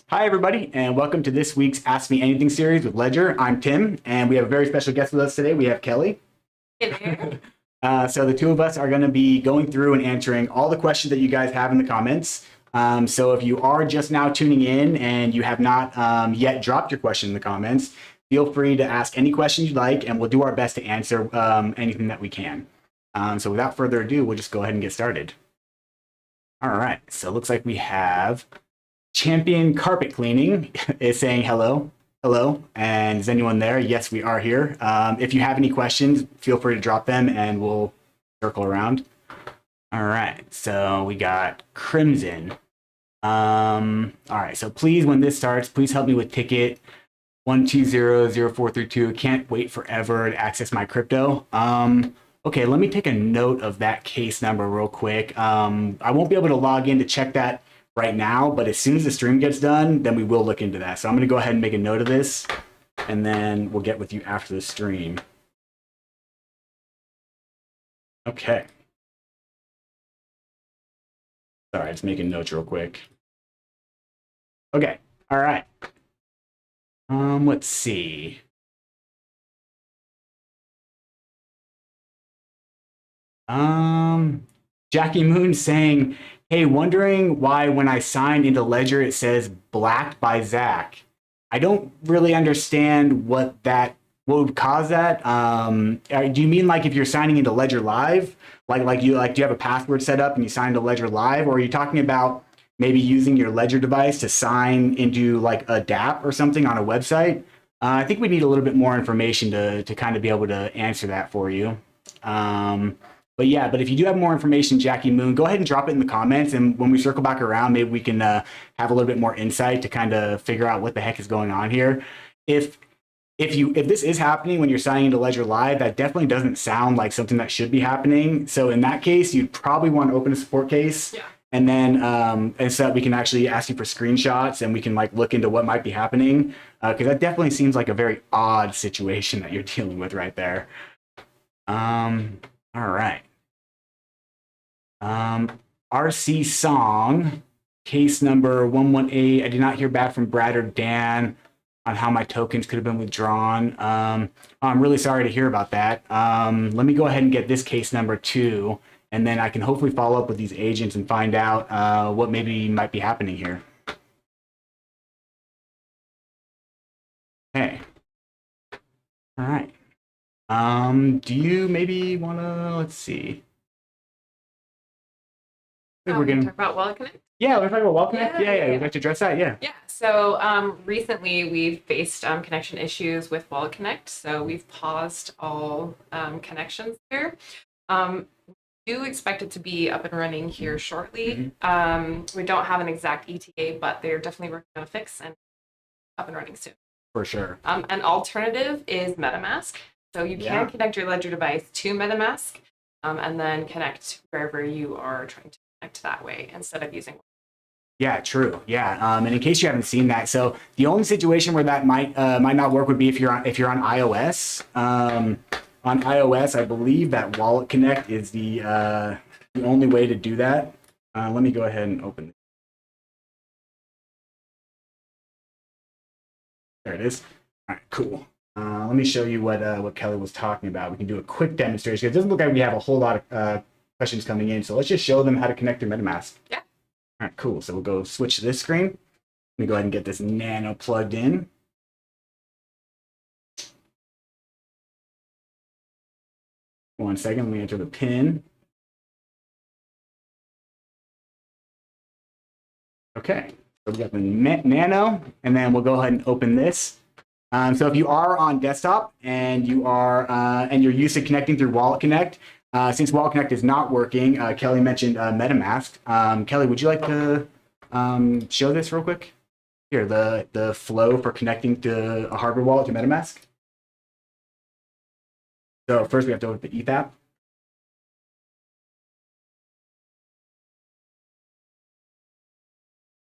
Hi, everybody, and welcome to this week's Ask Me Anything series with Ledger. I'm Tim, and we have a very special guest with us today. We have Kelly. Hey there. So the two of us are going to be going through and answering all the questions that you guys have in the comments. So if you are just now tuning in and you have not yet dropped your question in the comments, feel free to ask any questions you'd like, and we'll do our best to answer anything that we can. So without further ado, we'll just go ahead and get started. All right, so it looks like we have Champion Carpet Cleaning is saying hello. Hello. And is anyone there? Yes, we are here. If you have any questions, feel free to drop them and we'll circle around. All right. So we got Crimson. All right. So please, when this starts, please help me with ticket 1200432. Can't wait forever to access my crypto. Okay, let me take a note of that case number real quick. I won't be able to log in to check that right now, but as soon as the stream gets done, then we will look into that. So I'm going to go ahead and make a note of this, and then we'll get with you after the stream. Okay. Sorry, just making notes real quick. Okay. All right. Let's see. Jackie Moon saying, hey, wondering why when I sign into Ledger it says blacked by Zach. I don't really understand what would cause that. Do you mean like if you're signing into Ledger Live, do you have a password set up and you sign into Ledger Live, or are you talking about maybe using your Ledger device to sign into like a DApp or something on a website? I think we need a little bit more information to kind of be able to answer that for you. But if you do have more information, Jackie Moon, go ahead and drop it in the comments. And when we circle back around, maybe we can have a little bit more insight to kind of figure out what the heck is going on here. If this is happening when you're signing into Ledger Live, that definitely doesn't sound like something that should be happening. So in that case, you'd probably want to open a support case. Yeah. And then and so that we can actually ask you for screenshots and we can like look into what might be happening. Because that definitely seems like a very odd situation that you're dealing with right there. All right. RC Song, case number 118. I did not hear back from Brad or Dan on how my tokens could have been withdrawn. I'm really sorry to hear about that. Let me go ahead and get this case number 2, and then I can hopefully follow up with these agents and find out what maybe might be happening here. Okay. All right. Do you maybe want to, let's see. We're going to talk about Wallet Connect? Yeah, we're talking about Wallet Connect? Yeah. We'd like to address that, yeah. Yeah, so recently we've faced connection issues with Wallet Connect, so we've paused all connections there. We do expect it to be up and running here shortly. We don't have an exact ETA, but they're definitely working on a fix and up and running soon. For sure. An alternative is MetaMask. So you can connect your Ledger device to MetaMask and then connect wherever you are trying to connect that way instead of using. Yeah, true. Yeah, and in case you haven't seen that, so the only situation where that might not work would be if you're on iOS. On iOS, I believe that Wallet Connect is the only way to do that. Let me go ahead and open it. There it is. All right, cool. Let me show you what Kelly was talking about. We can do a quick demonstration. It doesn't look like we have a whole lot of questions coming in, so let's just show them how to connect their MetaMask. Yeah. All right, cool. So we'll go switch to this screen. Let me go ahead and get this Nano plugged in. One second, let me enter the PIN. Okay, so we got the Nano, and then we'll go ahead and open this. So if you are on desktop and you are and you're used to connecting through Wallet Connect, since Wallet Connect is not working, Kelly mentioned MetaMask. Kelly, would you like to show this real quick? Here, the flow for connecting to a hardware wallet to MetaMask. So first we have to open the ETH app.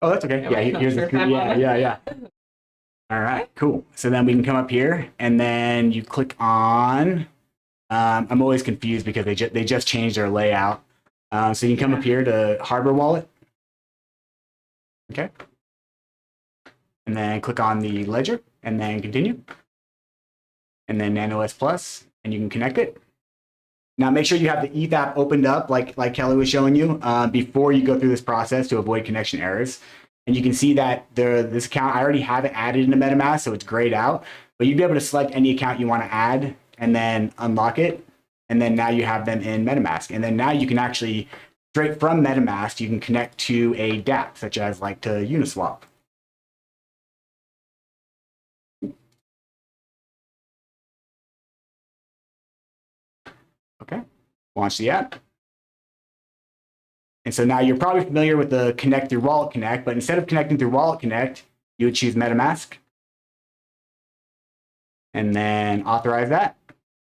Oh, that's okay. Yeah, here's the screen. Yeah. All right, cool. So then we can come up here and then you click on, I'm always confused because they just changed their layout. So you can come up here to hardware wallet. Okay. and then click on the ledger, and then continue, and then NanoS Plus, and you can connect it. Now make sure you have the ETH app opened up like Kelly was showing you before you go through this process to avoid connection errors. And you can see that this account, I already have it added into MetaMask, so it's grayed out. But you'd be able to select any account you want to add and then unlock it. And then now you have them in MetaMask. And then now you can actually, straight from MetaMask, you can connect to a DApp, such as like to Uniswap. Okay, launch the app. And so now you're probably familiar with the connect through Wallet Connect, but instead of connecting through Wallet Connect, you would choose MetaMask. And then authorize that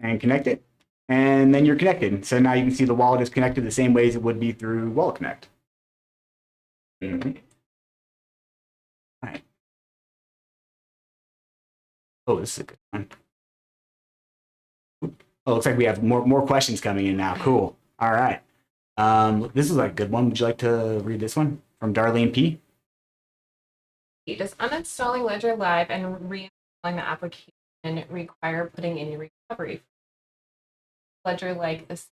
and connect it. And then you're connected. So now you can see the wallet is connected the same way as it would be through Wallet Connect. Mm-hmm. All right. Oh, this is a good one. Oh, looks like we have more questions coming in now. Cool. All right. This is a good one. Would you like to read this one from Darlene P? Does uninstalling Ledger Live and reinstalling the application require putting in your recovery? Ledger like this,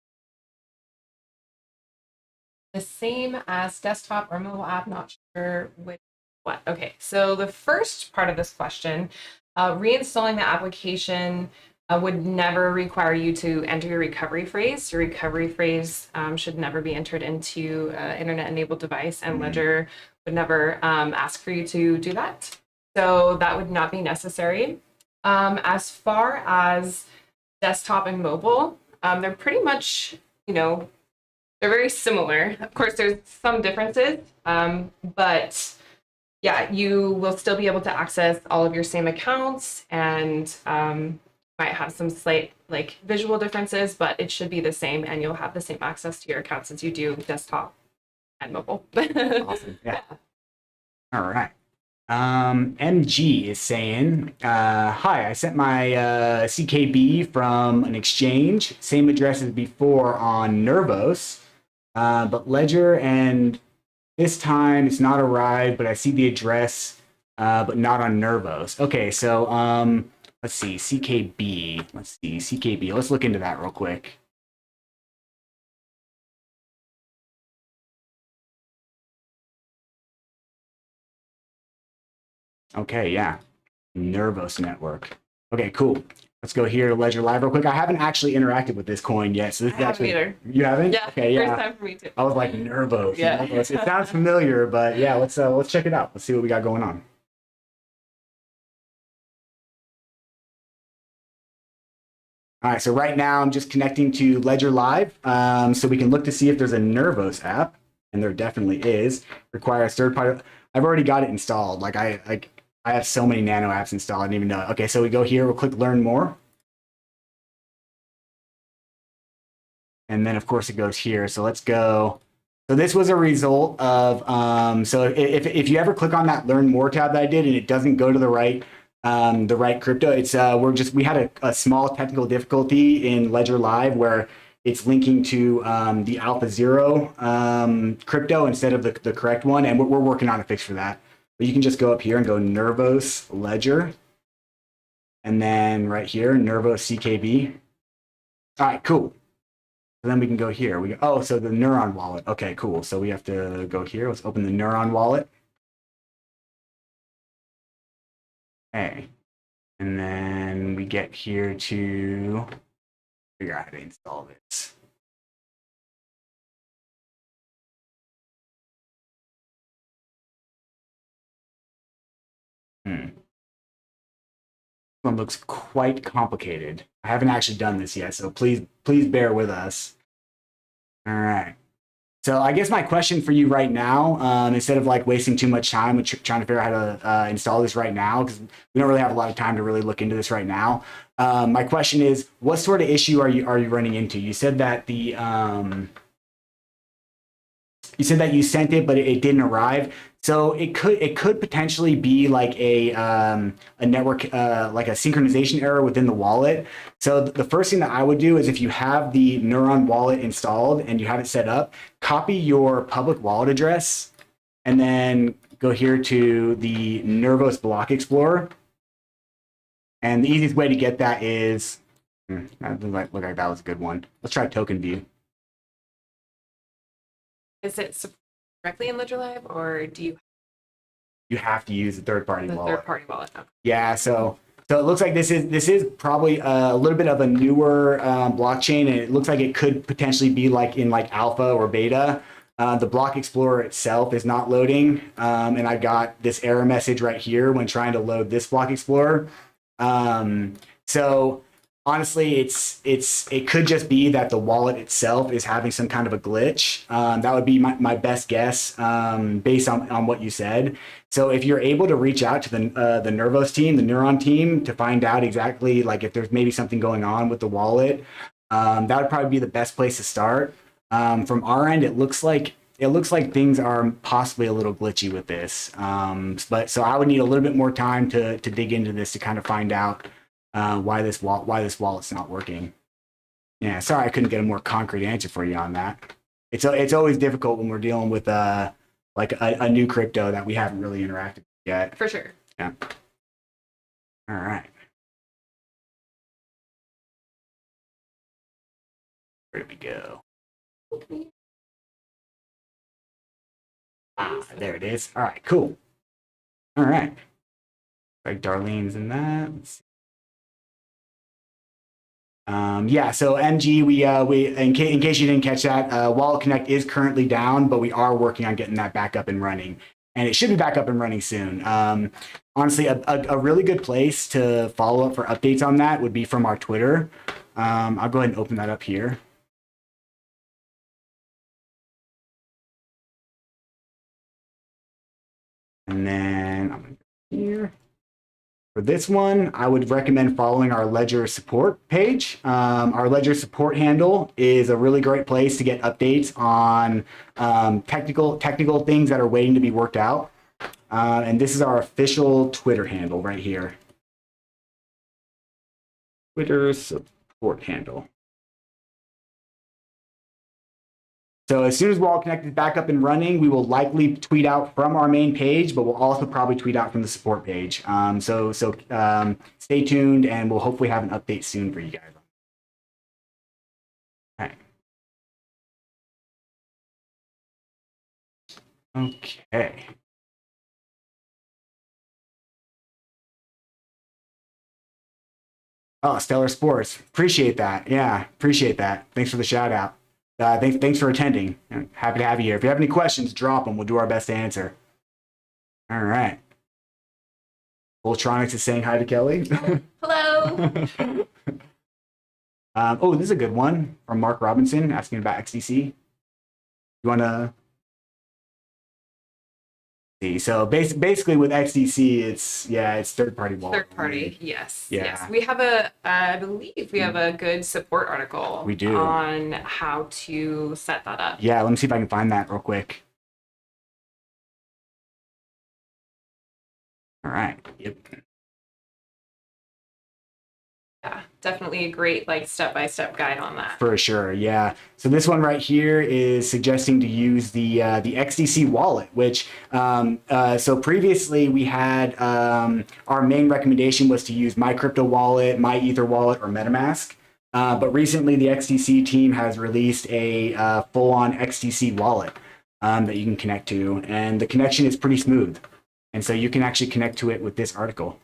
the same as desktop or mobile app? Not sure which what. Okay, so the first part of this question, reinstalling the application would never require you to enter your recovery phrase. Your recovery phrase should never be entered into an internet-enabled device, and Ledger would never ask for you to do that. So that would not be necessary. As far as desktop and mobile, they're pretty much, they're very similar. Of course, there's some differences, but yeah, you will still be able to access all of your same accounts, and might have some slight visual differences, but it should be the same, and you'll have the same access to your accounts as you do desktop and mobile. Awesome. Yeah. All right. MG is saying, hi, I sent my CKB from an exchange, same address as before on Nervos, but Ledger, and this time it's not arrived, but I see the address, but not on Nervos. Okay, so let's see, CKB. Let's see, CKB. Let's look into that real quick. Okay, yeah. Nervos network. Okay, cool. Let's go here to Ledger Live real quick. I haven't actually interacted with this coin yet, so this is actually either. You haven't? Yeah. Okay, yeah. First time for me too. I was like Nervos. Yeah. Nervos. It sounds familiar, but yeah, let's check it out. Let's see what we got going on. All right, so right now I'm just connecting to Ledger Live, so we can look to see if there's a Nervos app, and there definitely is. Requires third party. I've already got it installed. I have so many Nano apps installed, I didn't even know it. Okay, so we go here, we'll click Learn More. And then, of course, it goes here. So let's go. So this was a result of, so if you ever click on that Learn More tab that I did and it doesn't go to the right crypto, it's we had a small technical difficulty in Ledger Live where it's linking to the Alpha Zero crypto instead of the correct one, and we're working on a fix for that. But you can just go up here and go Nervos Ledger, and then right here Nervos CKB. All right, cool. So then we can go here. So the Neuron wallet. Okay, cool. So we have to go here. Let's open the Neuron wallet. Okay. And then we get here to figure out how to install this. This one looks quite complicated. I haven't actually done this yet, so please bear with us. All right. So I guess my question for you right now, instead of wasting too much time with trying to figure out how to install this right now, because we don't really have a lot of time to really look into this right now. My question is, what sort of issue are you running into? You said that you sent it, but it didn't arrive. So it could potentially be like a network, like a synchronization error within the wallet. So the first thing that I would do is, if you have the Neuron wallet installed and you have it set up, copy your public wallet address and then go here to the Nervos Block Explorer. And the easiest way to get that is, that doesn't look like that was a good one. Let's try token view. Is it directly in Ledger Live, or do you have to use a third-party the wallet? third-party wallet? Okay. Yeah, so it looks like this is probably a little bit of a newer blockchain, and it looks like it could potentially be like in like alpha or beta. The Block Explorer itself is not loading, and I got this error message right here when trying to load this Block Explorer. So honestly, it could just be that the wallet itself is having some kind of a glitch. That would be my best guess based on what you said. So if you're able to reach out to the Nervos team, the Neuron team, to find out exactly like if there's maybe something going on with the wallet, that would probably be the best place to start. From our end, it looks like things are possibly a little glitchy with this. But so I would need a little bit more time to dig into this to kind of find out why this wallet's not working. Yeah, sorry I couldn't get a more concrete answer for you on that. It's always difficult when we're dealing with like a new crypto that we haven't really interacted with yet. For sure. Yeah. All right. Where did we go? Okay. There it is. All right, cool. All right. Like Darlene's in that. Let's see. Yeah, so MG, we in case you didn't catch that, Wallet Connect is currently down, but we are working on getting that back up and running, and it should be back up and running soon. Honestly, a really good place to follow up for updates on that would be from our Twitter. I'll go ahead and open that up here. And then I'm going to go here. For this one, I would recommend following our Ledger support page. Our Ledger support handle is a really great place to get updates on technical things that are waiting to be worked out. And this is our official Twitter handle right here. Twitter support handle. So as soon as Wallet Connect is back up and running, we will likely tweet out from our main page, but we'll also probably tweet out from the support page. So stay tuned, and we'll hopefully have an update soon for you guys. Okay. Oh, Stellar Sports. Appreciate that. Yeah, appreciate that. Thanks for the shout out. Thanks for attending. Happy to have you here. If you have any questions, drop them. We'll do our best to answer. All right. Voltronics is saying hi to Kelly. Hello. Oh, this is a good one from Mark Robinson asking about XDC. You want to see? So basically with XDC, it's third-party wallet. Third-party, yes. Yeah. Yes. We have I believe we have a good support article. We do. On how to set that up. Yeah, let me see if I can find that real quick. All right. Yep. Yeah, definitely a great step-by-step guide on that. For sure, yeah. So this one right here is suggesting to use the XDC wallet, which so previously we had our main recommendation was to use MyCrypto Wallet, MyEther Wallet, or MetaMask. But recently the XDC team has released a full-on XDC wallet that you can connect to, and the connection is pretty smooth. And so you can actually connect to it with this article.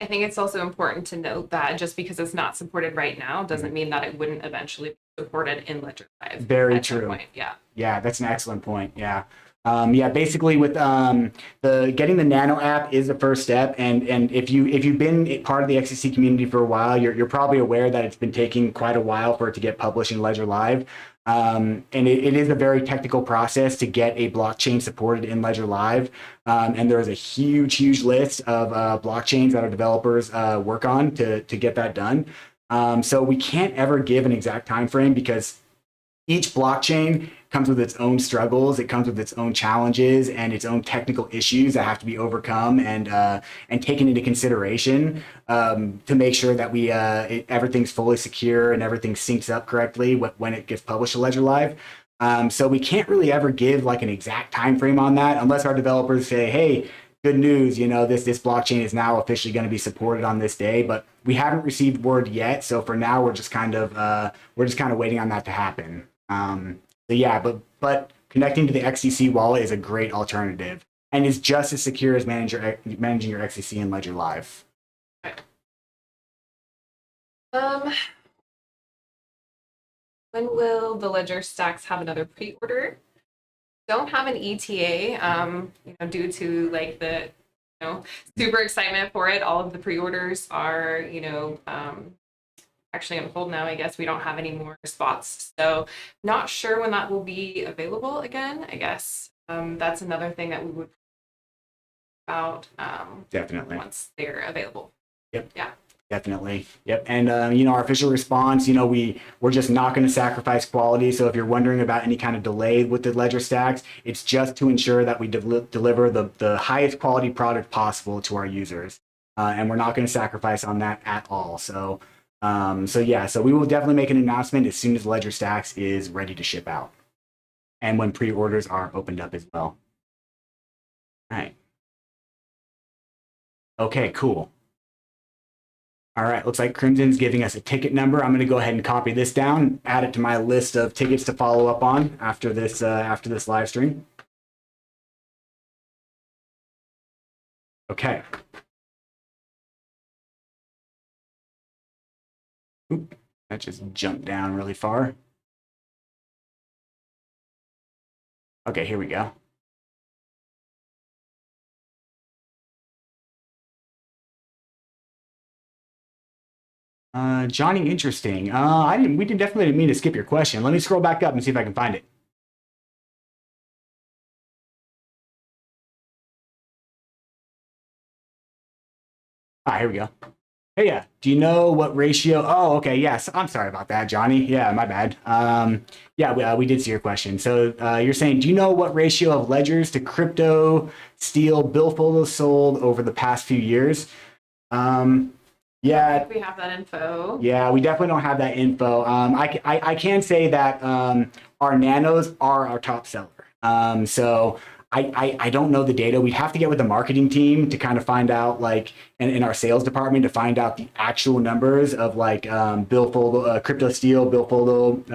I think it's also important to note that just because it's not supported right now doesn't mean that it wouldn't eventually be supported in Ledger Live. Very true. Yeah. Yeah, that's an excellent point. Yeah. Basically with getting the Nano app is the first step, and if you've been part of the XDC community for a while, you're probably aware that it's been taking quite a while for it to get published in Ledger Live. And it is a very technical process to get a blockchain supported in Ledger Live. And there's a huge list of blockchains that our developers work on to get that done. So we can't ever give an exact time frame because each blockchain comes with its own struggles. It comes with its own challenges and its own technical issues that have to be overcome and taken into consideration to make sure that everything's fully secure and everything syncs up correctly when it gets published to Ledger Live. So we can't really ever give like an exact time frame on that unless our developers say, hey, good news, this blockchain is now officially going to be supported on this day, but we haven't received word yet. So for now, we're just kind of waiting on that to happen. So yeah, but connecting to the XDC wallet is a great alternative and is just as secure as managing your XDC in Ledger Live. When will the Ledger Stacks have another pre-order? Don't have an ETA, due to like the, super excitement for it. All of the pre-orders are, actually on hold now. I guess we don't have any more spots. So not sure when that will be available again. I guess that's another thing that we would about Definitely once they're available. Yep. Yeah. Definitely. Yep. And, our official response, we're just not going to sacrifice quality. So if you're wondering about any kind of delay with the Ledger Stacks, it's just to ensure that we deliver the highest quality product possible to our users. And we're not going to sacrifice on that at all. So we will definitely make an announcement as soon as Ledger Stacks is ready to ship out. And when pre-orders are opened up as well. All right. Okay, cool. All right, looks like Crimson's giving us a ticket number. I'm going to go ahead and copy this down, add it to my list of tickets to follow up on after this live stream. Okay. Oop, that just jumped down really far. Okay, here we go. Johnny, interesting. We definitely didn't mean to skip your question. Let me scroll back up and see if I can find it. Here we go. Hey, yeah. Do you know what ratio? Oh, okay. Yes. I'm sorry about that, Johnny. Yeah, my bad. We did see your question. So you're saying, do you know what ratio of ledgers to crypto steel billfolders sold over the past few years? Yeah, we have that info. Yeah, we definitely don't have that info. I can say that our nanos are our top seller. So I don't know the data. We'd have to get with the marketing team to kind of find out, like, in our sales department to find out the actual numbers of like crypto steel billfold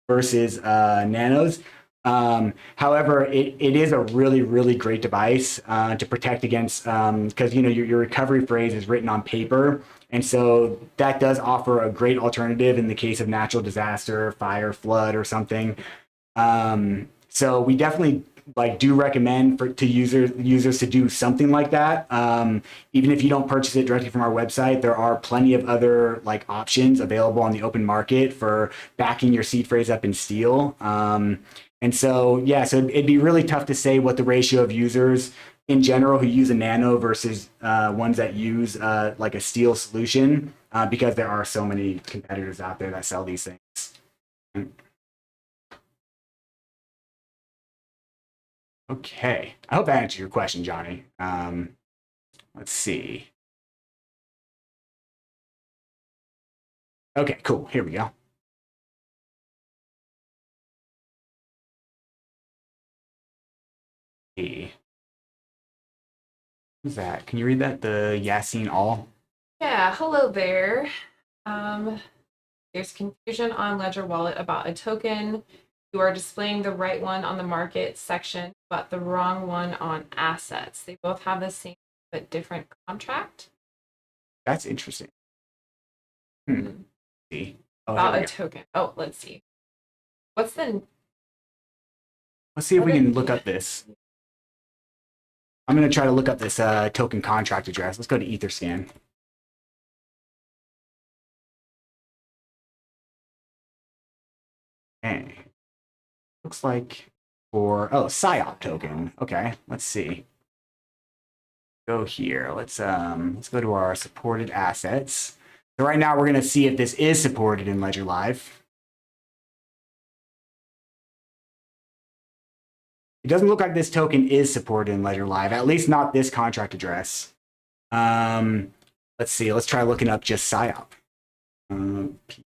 versus nanos. However, it is a really, really great device to protect against, because your recovery phrase is written on paper. And so that does offer a great alternative in the case of natural disaster, fire, flood, or something. So we definitely do recommend to users to do something like that. Even if you don't purchase it directly from our website, there are plenty of other options available on the open market for backing your seed phrase up in steel. And so, so it'd be really tough to say what the ratio of users in general who use a nano versus ones that use like a steel solution, because there are so many competitors out there that sell these things. Okay, I hope that answered your question, Johnny. Let's see. Okay, cool. Here we go. Who's that? Can you read that? The Yassine All? Yeah, hello there. There's confusion on Ledger Wallet about a token. You are displaying the right one on the market section, but the wrong one on assets. They both have the same but different contract. That's interesting. See. About a token. Oh, let's see. Let's see if we can look up this. I'm going to try to look up this token contract address. Let's go to Etherscan. Okay. Looks like for, PSYOP token. Okay, let's see. Go here. Let's go to our supported assets. So right now we're going to see if this is supported in Ledger Live. it doesn't look like this token is supported in Ledger Live, at least not this contract address. Let's see. Let's try looking up just PSYOP.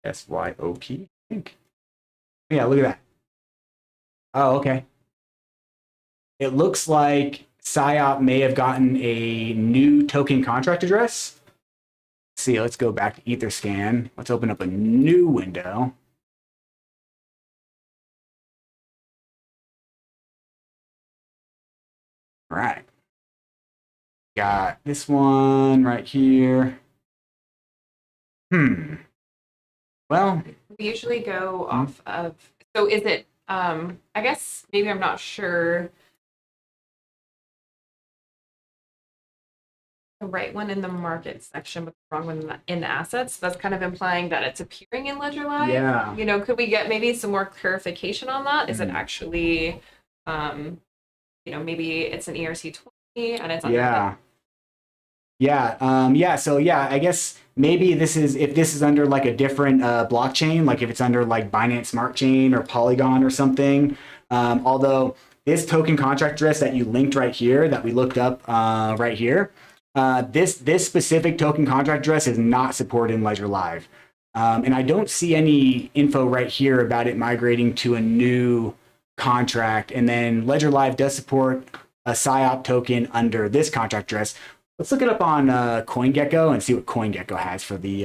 PSYOP, I think. Yeah, look at that. Oh, okay. It looks like PSYOP may have gotten a new token contract address. Let's see, let's go back to Etherscan. Let's open up a new window. All right. Got this one right here. Well, We usually go off of, so is it, I guess maybe I'm not sure. The right one in the market section, but the wrong one in the assets. That's kind of implying that it's appearing in Ledger Live. yeah. You know, could we get maybe some more clarification on that? Is it actually, you know, maybe it's an ERC20 and it's under Yeah. Yeah. So yeah, I guess maybe if this is under like a different blockchain, like if it's under like Binance Smart Chain or Polygon or something. Although this token contract address that you linked right here, that we looked up right here, this specific token contract address is not supported in Ledger Live. And I don't see any info right here about it migrating to a new contract. And then Ledger Live does support a PSYOP token under this contract address. Let's look it up on CoinGecko and see what CoinGecko has for the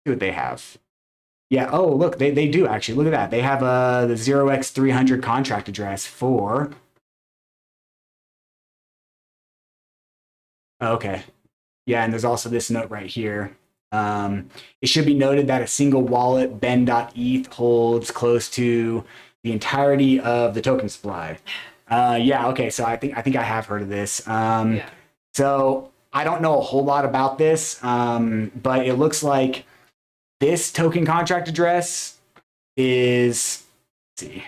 see what they have. Yeah, oh, look, they do actually. Look at that. They have the 0x300 contract address for... Okay. Yeah, and there's also this note right here. It should be noted that a single wallet, Ben.eth, holds close to the entirety of the token supply. Yeah, okay, so I think I have heard of this. Yeah. So I don't know a whole lot about this, but it looks like this token contract address is, let's see,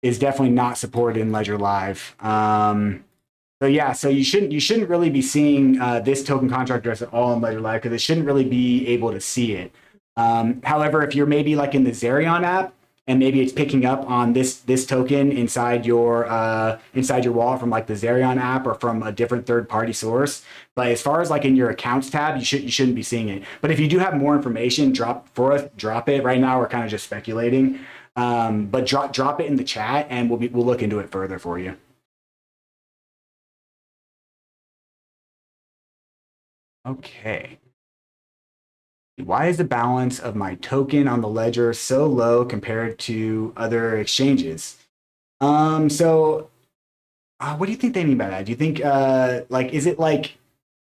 is definitely not supported in Ledger Live. So yeah, so you shouldn't really be seeing this token contract address at all in Ledger Live because it shouldn't really be able to see it. However, if you're maybe like in the Zerion app and maybe it's picking up on this token inside your wallet from like the Zerion app or from a different third-party source, but as far as like in your accounts tab, you shouldn't be seeing it. But if you do have more information, drop it. Right now, we're kind of just speculating, but drop it in the chat and we'll look into it further for you. Okay. Why is the balance of my token on the ledger so low compared to other exchanges? So what do you think they mean by that? Do you think like is it like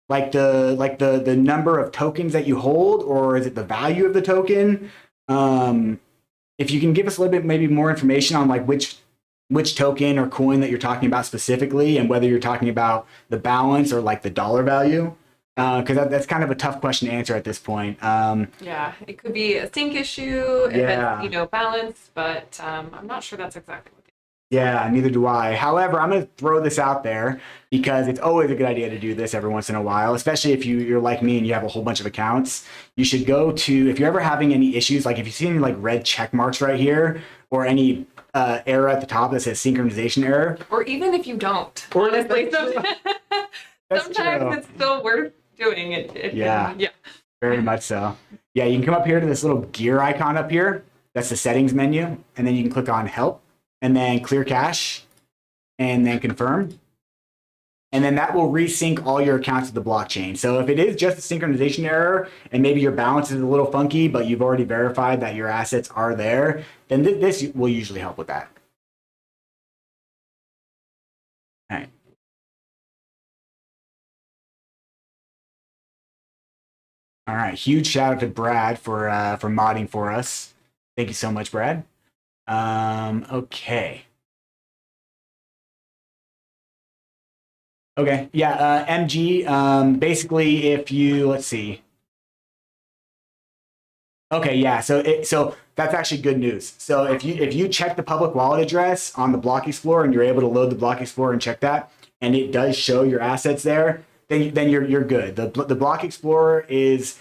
the number of tokens that you hold, or is it the value of the token? If you can give us a little bit maybe more information on like which token or coin that you're talking about specifically, and whether you're talking about the balance or like the dollar value. Because that's kind of a tough question to answer at this point. Yeah, it could be a sync issue if Yeah. it's, balanced, but I'm not sure that's exactly what Yeah, neither do I. However, I'm going to throw this out there because it's always a good idea to do this every once in a while, especially if you're like me and you have a whole bunch of accounts. You should go to, if you're ever having any issues, like if you see any like red check marks right here or any error at the top that says synchronization error. Or even if you don't, Or honestly. That's Sometimes true. it's still worth doing it. Yeah. Yeah. Very much so. Yeah, you can come up here to this little gear icon up here. That's the settings menu. And then you can click on help and then clear cache and then confirm. And then that will resync all your accounts to the blockchain. So if it is just a synchronization error and maybe your balance is a little funky, but you've already verified that your assets are there, then this will usually help with that. All right. All right, huge shout out to Brad for modding for us. Thank you so much, Brad. Okay. Okay, yeah, MG, basically if you, let's see. Okay, yeah, so that's actually good news. So if you check the public wallet address on the Block Explorer and you're able to load the Block Explorer and check that, and it does show your assets there, then you're good. The Block Explorer is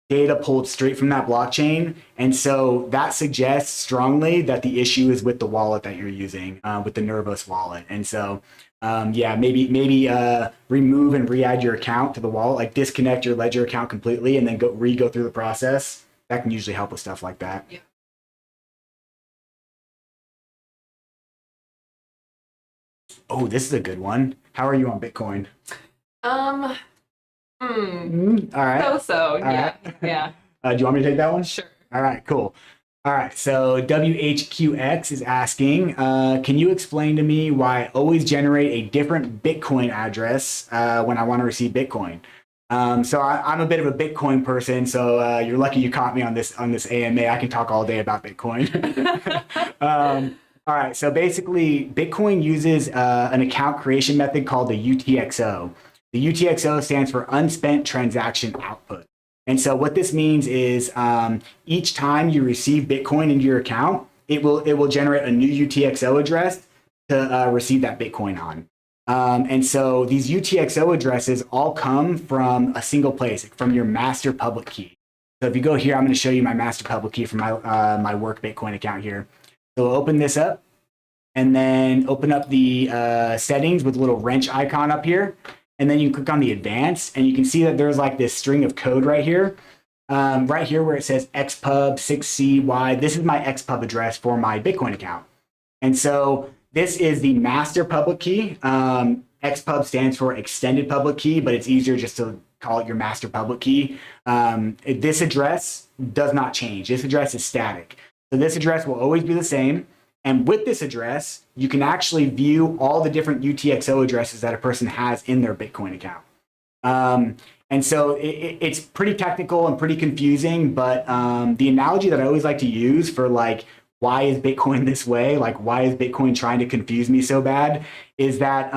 data pulled straight from that blockchain. And so that suggests strongly that the issue is with the wallet that you're using, with the Nervos wallet. And so, yeah, maybe remove and re-add your account to the wallet, like disconnect your Ledger account completely and then go through the process. That can usually help with stuff like that. Yeah. Oh, this is a good one. How are you on Bitcoin? All right. Yeah. Right. Yeah. Do you want me to take that one? Sure. All right, cool. All right, so WHQX is asking, can you explain to me why I always generate a different Bitcoin address when I want to receive Bitcoin? So I'm a bit of a Bitcoin person, so you're lucky you caught me on this AMA. I can talk all day about Bitcoin. All right, so basically, Bitcoin uses an account creation method called the UTXO. The UTXO stands for Unspent Transaction Output. And so what this means is each time you receive Bitcoin into your account, it will generate a new UTXO address to receive that Bitcoin on. And so these UTXO addresses all come from a single place, from your master public key. So if you go here, I'm going to show you my master public key for my my work Bitcoin account here. So we'll open this up and then open up the settings with a little wrench icon up here. And then you click on the advanced and you can see that there's like this string of code right here. Right here where it says xpub 6CY, this is my xpub address for my Bitcoin account. And so this is the master public key. Xpub stands for extended public key, but it's easier just to call it your master public key. This address does not change. This address is static. So this address will always be the same. And with this address, you can actually view all the different UTXO addresses that a person has in their Bitcoin account. And so it's pretty technical and pretty confusing, but the analogy that I always like to use for like, why is Bitcoin this way? Like, why is Bitcoin trying to confuse me so bad? Is that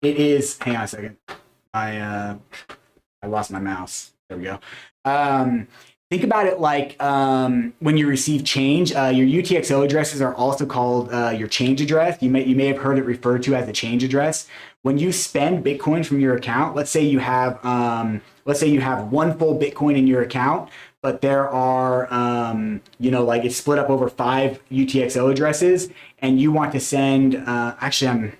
it is, hang on a second. I lost my mouse. There we go. Think about it like when you receive change, your UTXO addresses are also called your change address. You may have heard it referred to as a change address. When you spend Bitcoin from your account, let's say you have one full Bitcoin in your account, but there are like it's split up over 5 UTXO addresses, and you want to send. Actually,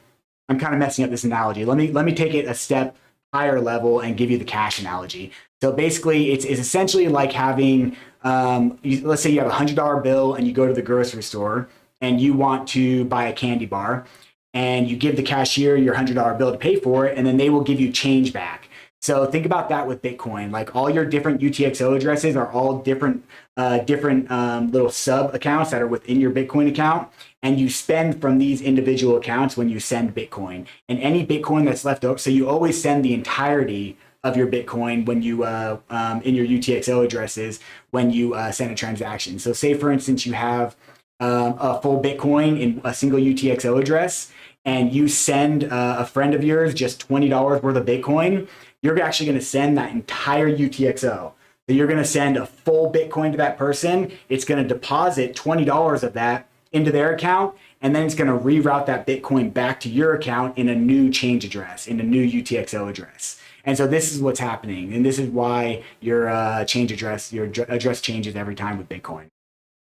I'm kind of messing up this analogy. Let me take it a step higher level and give you the cash analogy. So basically, it's essentially like having, let's say you have a $100 bill and you go to the grocery store and you want to buy a candy bar, and you give the cashier your $100 bill to pay for it, and then they will give you change back. So think about that with Bitcoin. Like all your different UTXO addresses are all different little sub accounts that are within your Bitcoin account, and you spend from these individual accounts when you send Bitcoin. And any Bitcoin that's left over, so you always send the entirety of your Bitcoin when you in your UTXO addresses when you send a transaction. So say for instance you have a full Bitcoin in a single UTXO address, and you send a friend of yours just $20 worth of Bitcoin, you're actually going to send that entire UTXO. So you're going to send a full Bitcoin to that person. It's going to deposit $20 of that into their account, and then it's going to reroute that Bitcoin back to your account in a new change address, in a new UTXO address. And so this is what's happening, and this is why your change address, your address changes every time with Bitcoin.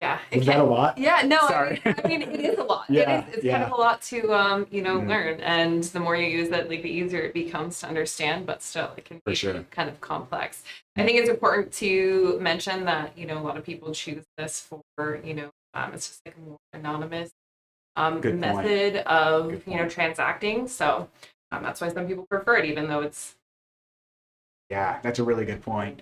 Yeah. Is that a lot? Yeah, no, Sorry. I mean, it is a lot. Yeah, It's yeah. kind of a lot to, learn. And the more you use it, like the easier it becomes to understand, but still it can be kind of complex. I think it's important to mention that, a lot of people choose this for, it's just like a more anonymous method of, transacting. So that's why some people prefer it, even though it's. Yeah, that's a really good point.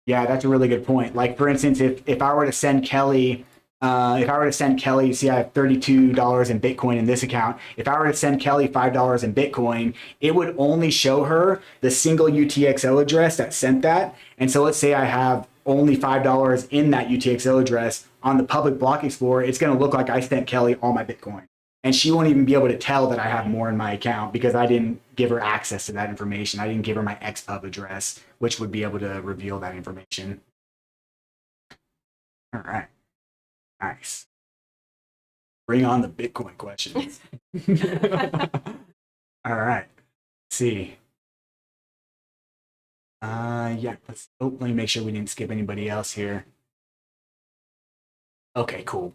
Yeah, that's a really good point. Like for instance, if I were to send Kelly, you see I have $32 in Bitcoin in this account. If I were to send Kelly $5 in Bitcoin, it would only show her the single UTXO address that sent that. And so let's say I have only $5 in that UTXO address on the public block explorer, it's going to look like I sent Kelly all my Bitcoin. And she won't even be able to tell that I have more in my account because I didn't give her access to that information. I didn't give her my XPub address, which would be able to reveal that information. All right. Nice. Bring on the Bitcoin questions. All right. Let's see. Yeah, let me make sure we didn't skip anybody else here. Okay, cool.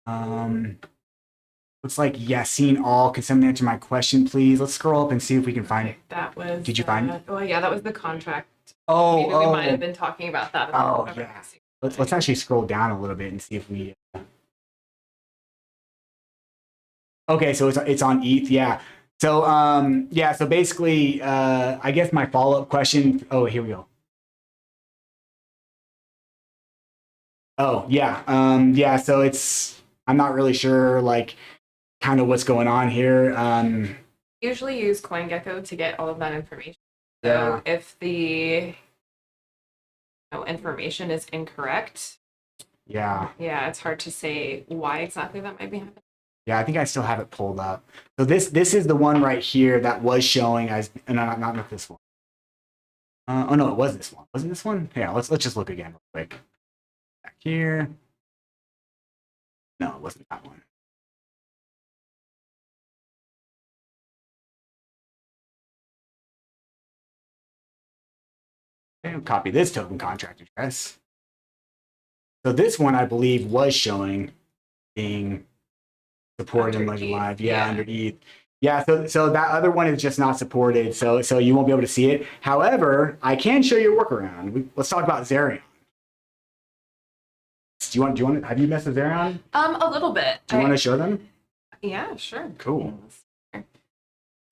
Looks like Yassine All. Can someone answer my question, please? Let's scroll up and see if we can find it. That was. Did you find it? Oh yeah, that was the contract. Oh, Maybe we might have been talking about that. Oh, yeah. Let's actually scroll down a little bit and see if we. Okay, so it's on ETH, yeah. So yeah, so basically, I guess my follow-up question. Oh, here we go. Oh, yeah. Yeah, so I'm not really sure like kind of what's going on here. Usually use CoinGecko to get all of that information. Yeah. So if the information is incorrect, Yeah. it's hard to say why exactly that might be happening. Yeah, I think I still have it pulled up. So this is the one right here that was showing as not this one. Oh no, it was this one. Was it this one? Yeah, let's just look again real quick. Back here. No, it wasn't that one. Okay, we'll copy this token contract address. So this one, I believe, was showing being supported in Ledger Live. Yeah, under ETH. Yeah, so that other one is just not supported, so you won't be able to see it. However, I can show you a workaround. Let's talk about Zerion. Do you want? Have you messed with Zerion? A little bit. Do you want to show them? Yeah, sure. Cool.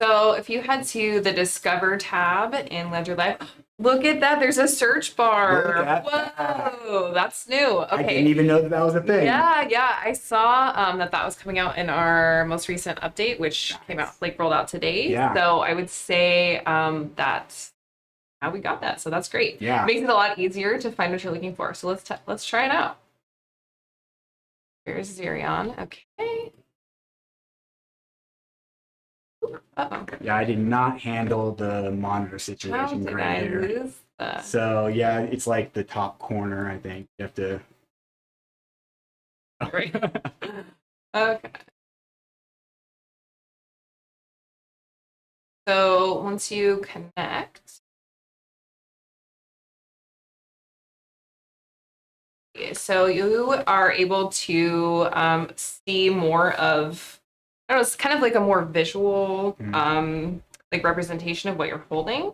So if you head to the Discover tab in Ledger Live, look at that. There's a search bar. Whoa, that's new. Okay. I didn't even know that was a thing. Yeah. I saw that was coming out in our most recent update, which came out, rolled out today. Yeah. So I would say that's how we got that. So that's great. Yeah. It makes it a lot easier to find what you're looking for. So let's try it out. Here's Zerion. Okay. Uh-oh. Yeah, I did not handle the monitor situation great here. Lose that? So yeah, it's like the top corner, I think. You have to. Right. Okay. So once you connect, so you are able to see more of. I don't know, it's kind of like a more visual representation of what you're holding.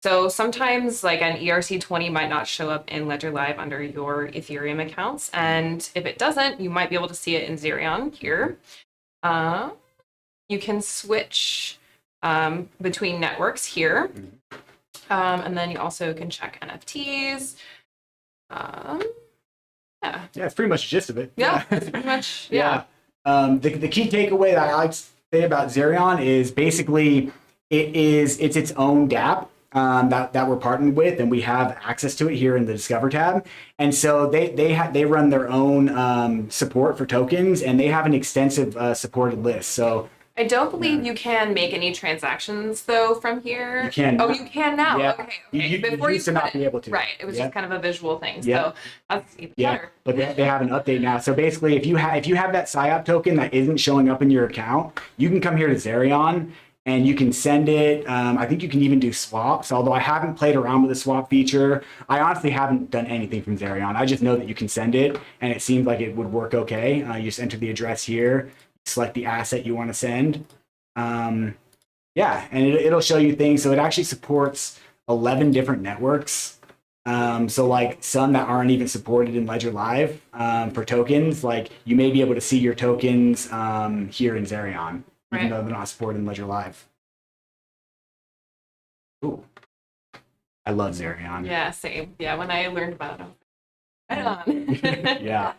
So sometimes like an ERC20 might not show up in Ledger Live under your Ethereum accounts. And if it doesn't, you might be able to see it in Zerion here. You can switch between networks here. And then you also can check NFTs. Yeah, it's pretty much the gist of it. Yeah, it's pretty much, yeah. The key takeaway that I like to say about Zerion is basically it's its own DApp that we're partnered with, and we have access to it here in the Discover tab. And so they run their own support for tokens, and they have an extensive supported list. So I don't believe you can make any transactions though from here. You can. Oh, you can now. Yeah. Okay. You Before used to not be able to. Right. It was just kind of a visual thing. Yeah. So that's even better. But they have an update now. So basically, if you have that PSYOP token that isn't showing up in your account, you can come here to Zerion and you can send it. I think you can even do swaps, although I haven't played around with the swap feature. I honestly haven't done anything from Zerion. I just know that you can send it, and it seems like it would work okay. You just enter the address here, select the asset you want to send. Yeah, and it'll show you things. So it actually supports 11 different networks. So like some that aren't even supported in Ledger Live for tokens, like you may be able to see your tokens here in Zerion, even though they're not supported in Ledger Live. Ooh, I love Zerion. Yeah, same. Yeah, when I learned about it, right on. Yeah.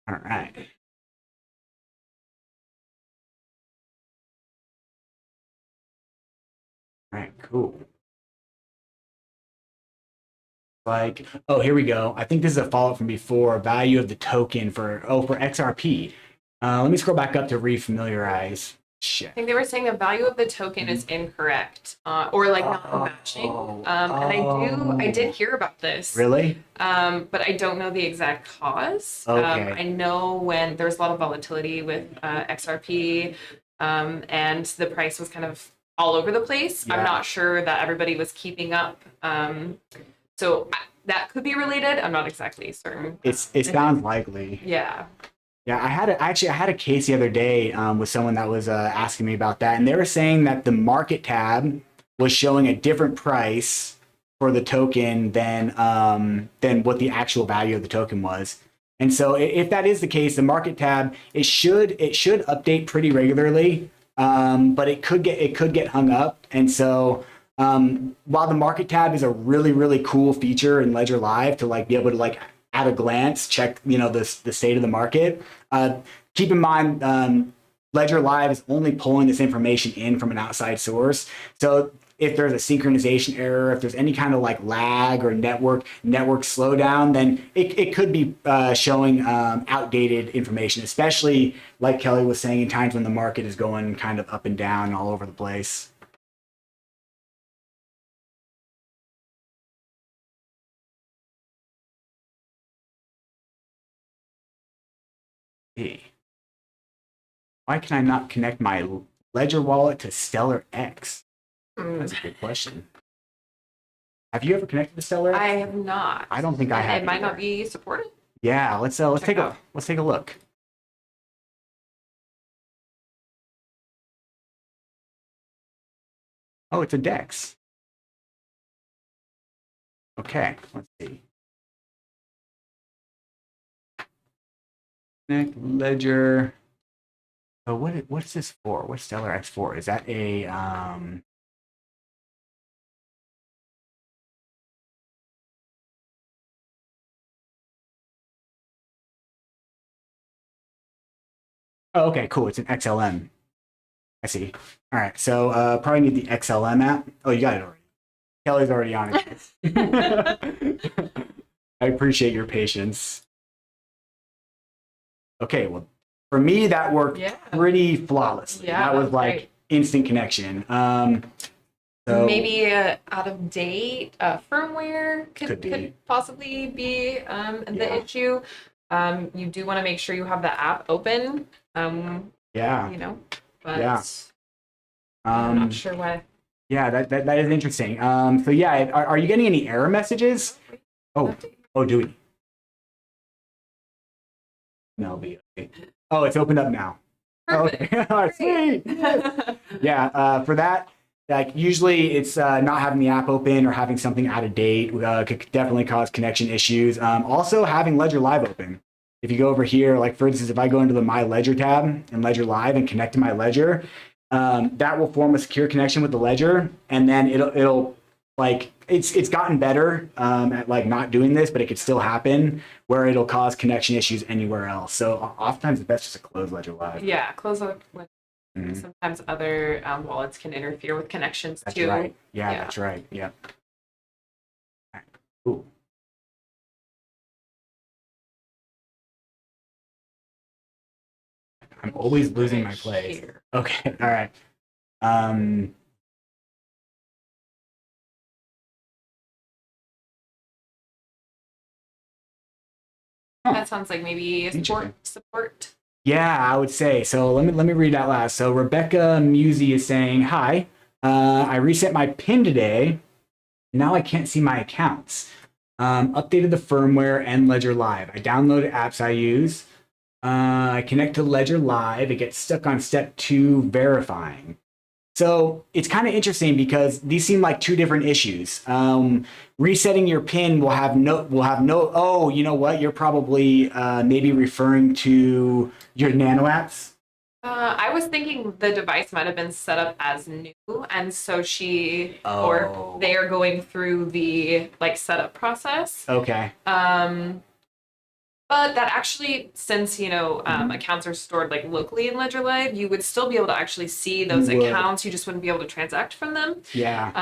All right. All right, cool. Like, oh, here we go. I think this is a follow-up from before. Value of the token for XRP. Let me scroll back up to refamiliarize. Shit. I think they were saying the value of the token is incorrect, or like not matching. And I did hear about this. Really? But I don't know the exact cause. Okay. I know when there was a lot of volatility with XRP, and the price was kind of all over the place. Yeah. I'm not sure that everybody was keeping up. So that could be related. I'm not exactly certain. It sounds likely. Yeah. Yeah, I had a case the other day with someone that was asking me about that, and they were saying that the market tab was showing a different price for the token than what the actual value of the token was. And so, if that is the case, the market tab it should update pretty regularly, but it could get hung up. And so, while the market tab is a really cool feature in Ledger Live to like be able to like at a glance check the state of the market, keep in mind Ledger Live is only pulling this information in from an outside source. So if there's a synchronization error, if there's any kind of like lag or network slowdown, then it could be showing outdated information, especially like Kelly was saying, in times when the market is going kind of up and down all over the place. Hey, why can I not connect my Ledger wallet to Stellar X? That's a good question. Have you ever connected to Stellar X? I have not. I don't think I have. It might either. not be supported. Yeah, let's take a look. Oh, it's a DEX. Okay, let's see. Connect Ledger. So what's this for? What's Stellar X for? Is that a Oh, okay, cool. It's an XLM. I see. All right, so probably need the XLM app. Oh, you got it already. Kelly's already on it. I appreciate your patience. Okay, well, for me that worked pretty flawlessly. Yeah, that was like great. instant connection. So Maybe out of date firmware Could be. could possibly be Yeah. the issue. You do want to make sure you have the app open. yeah, But Yeah. I'm not sure why. yeah, that is interesting. So yeah, are you getting any error messages? Oh, do we? No, be okay. Oh, it's opened up now. Perfect. Okay, all right, sweet. Yeah, for that, like usually it's not having the app open or having something out of date could definitely cause connection issues. Also, having Ledger Live open. If you go over here, like for instance, if I go into the My Ledger tab in Ledger Live and connect to my Ledger, that will form a secure connection with the Ledger, and then it'll like it's gotten better at like not doing this, but it could still happen where it'll cause connection issues anywhere else. So oftentimes it's best just to close Ledger Live. Yeah, close up with. Mhm. Sometimes other wallets can interfere with connections That's too. right. Yeah, Yeah. that's right. Yep. All right. Cool. I'm always losing my place. Here. Okay. All right. Um, Huh. That sounds like maybe a Interesting. support. Yeah, I would say. So let me read that last. So Rebecca Musey is saying, "Hi, I reset my PIN today. Now I can't see my accounts. Updated the firmware and Ledger Live. I downloaded apps I use. I connect to Ledger Live. It gets stuck on step 2 verifying." So it's kind of interesting because these seem like two different issues. Resetting your PIN will have no. Oh, you know what? You're probably maybe referring to your Nano apps. I was thinking the device might have been set up as new, and so Oh. or they are going through the like setup process. Okay. But that actually, since accounts are stored like locally in Ledger Live, you would still be able to actually see those You would. accounts. You just wouldn't be able to transact from them. Yeah.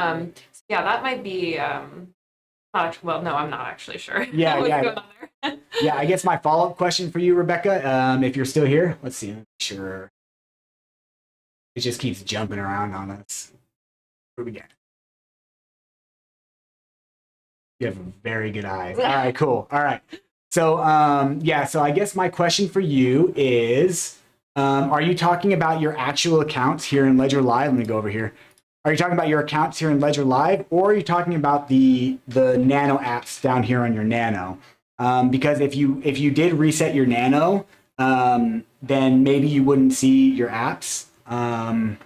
So yeah, that might be. Well, no, I'm not actually sure. Yeah, what's yeah. going on there. Yeah. I guess my follow-up question for you, Rebecca, if you're still here, let's see. Sure. It just keeps jumping around on us. What do we get? You have very good eyes. All right, cool. All right. So, so I guess my question for you is, are you talking about your actual accounts here in Ledger Live? Let me go over here. Are you talking about your accounts here in Ledger Live, or are you talking about the Nano apps down here on your Nano? Because if you did reset your Nano, then maybe you wouldn't see your apps. Oh,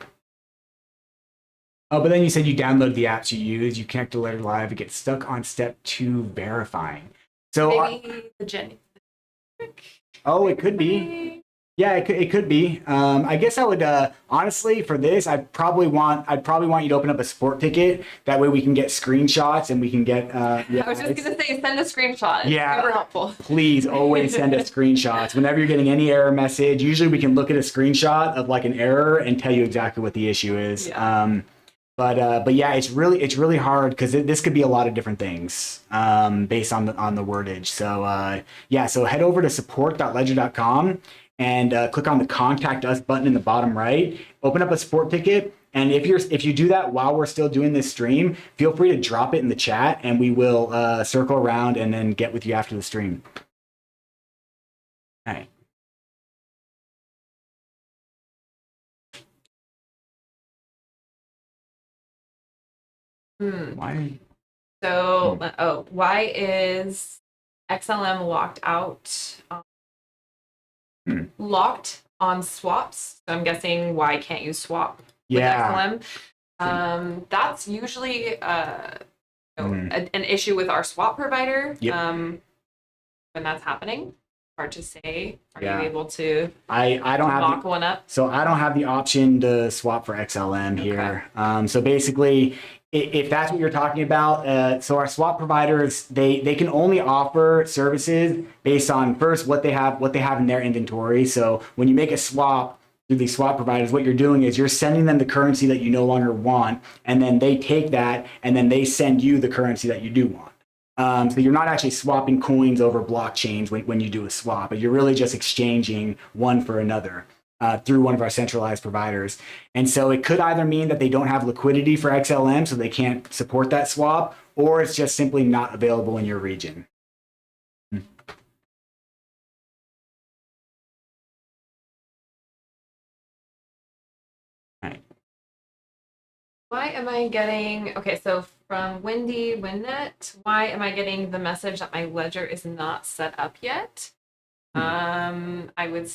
but then you said you download the apps you use, you connect to Ledger Live, and get stuck on step 2 verifying. So Maybe the Gen. oh, it could be. Yeah, it could be. I guess I would honestly for this, I'd probably want you to open up a support ticket. That way we can get screenshots and we can get. Yeah, I was just gonna say, send a screenshot. Yeah. Super helpful. Please always send us screenshots whenever you're getting any error message. Usually we can look at a screenshot of like an error and tell you exactly what the issue is. Yeah. But yeah, it's really hard because this could be a lot of different things based on the wordage. So yeah, so head over to support.ledger.com and click on the Contact Us button in the bottom right. Open up a support ticket, and if you do that while we're still doing this stream, feel free to drop it in the chat, and we will circle around and then get with you after the stream. All right. Why? So, why is XLM locked out? Locked on swaps. So I'm guessing why can't you swap with Yeah. XLM? That's usually an issue with our swap provider. Yep. When that's happening, hard to say. Are Yeah. you able to I don't have mock one up? So I don't have the option to swap for XLM here. So basically, if that's what you're talking about, so our swap providers, they can only offer services based on first what they have in their inventory. So when you make a swap through these swap providers, what you're doing is you're sending them the currency that you no longer want, and then they take that and then they send you the currency that you do want. So you're not actually swapping coins over blockchains when you do a swap, but you're really just exchanging one for another through one of our centralized providers. And so it could either mean that they don't have liquidity for XLM, so they can't support that swap, or it's just simply not available in your region. Why am I getting, okay, so from Wendy Winnet, why am I getting the message that my ledger is not set up yet? I would